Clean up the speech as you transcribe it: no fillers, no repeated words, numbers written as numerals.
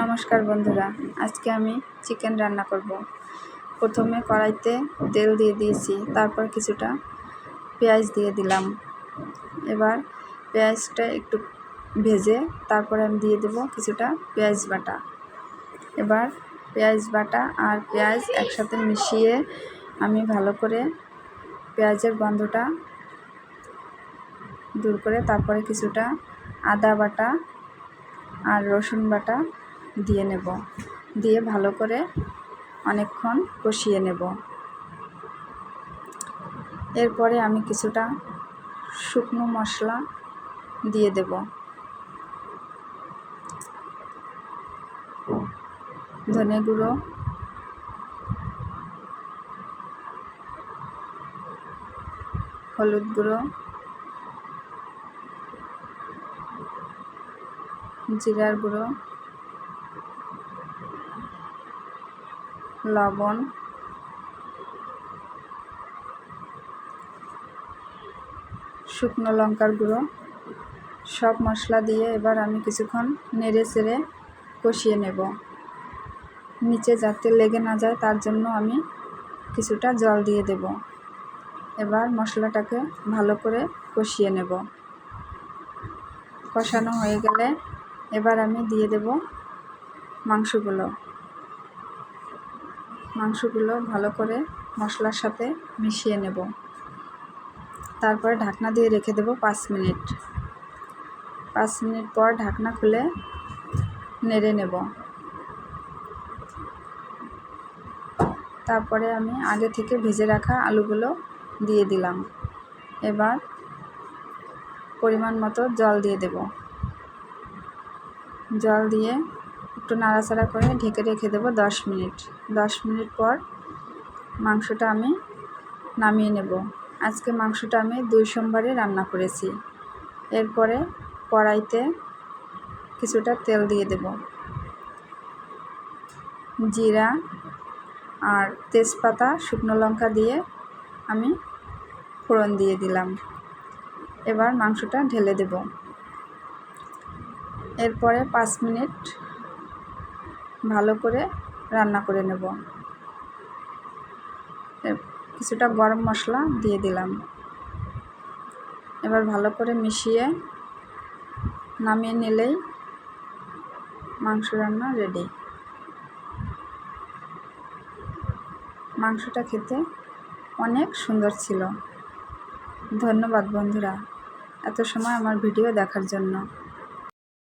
নমস্কার বন্ধুরা, আজকে আমি চিকেন রান্না করব। প্রথমে কড়াইতে তেল দিয়ে দিয়েছি, তারপর কিছুটা পেঁয়াজ দিয়ে দিলাম। এবার পেঁয়াজটা একটু ভেজে তারপরে আমি দিয়ে দেব কিছুটা পেঁয়াজ বাটা। এবার পেঁয়াজ বাটা আর পেঁয়াজ একসাথে মিশিয়ে আমি ভালো করে পেঁয়াজের গন্ধটা দূর করে তারপরে কিছুটা আদা বাটা আর রসুন বাটা দিয়ে নেব, দিয়ে ভালো করে অনেকক্ষণ কষিয়ে নেব। এরপরে আমি কিছুটা শুকনো মশলা দিয়ে দেব। ধনে গুঁড়ো, হলুদ গুঁড়ো, জিরার গুঁড়ো, লবণ, শুকনো লঙ্কার গুঁড়ো, সব মশলা দিয়ে এবার আমি কিছুক্ষণ নেড়ে চেড়ে কষিয়ে নেব। নিচে যাতে লেগে না যায় তার জন্য আমি কিছুটা জল দিয়ে দেব। এবার মশলাটাকে ভালো করে কষিয়ে নেব। কষানো হয়ে গেলে এবার আমি দিয়ে দেব মাংসগুলো ভালো করে মশলার সাথে মিশিয়ে নেব। তারপরে ঢাকনা দিয়ে রেখে দেব 5 মিনিট। 5 মিনিট পর ঢাকনা খুলে নেড়ে নেব। তারপরে আমি আগে থেকে ভেজে রাখা আলুগুলো দিয়ে দিলাম। এবার পরিমাণ মতো জল দিয়ে দেব। জল দিয়ে একটু নাড়াচাড়া করে ঢেকে রেখে দেব 10 মিনিট। 10 মিনিট পর মাংসটা আমি নামিয়ে নেব। আজকে মাংসটা আমি 2 সোমবারে রান্না করেছি। এরপরে কড়াইতে কিছুটা তেল দিয়ে দেব। জিরা আর তেজপাতা, শুকনো লঙ্কা দিয়ে আমি ফোড়ন দিয়ে দিলাম। এবার মাংসটা ঢেলে দেব। এরপরে 5 মিনিট ভালো করে রান্না করে নেব। কিছুটা গরম মশলা দিয়ে দিলাম। এবার ভালো করে মিশিয়ে নামিয়ে নিলেই মাংস রান্না রেডি। মাংসটা খেতে অনেক সুন্দর ছিল। ধন্যবাদ বন্ধুরা, এত সময় আমার ভিডিও দেখার জন্য।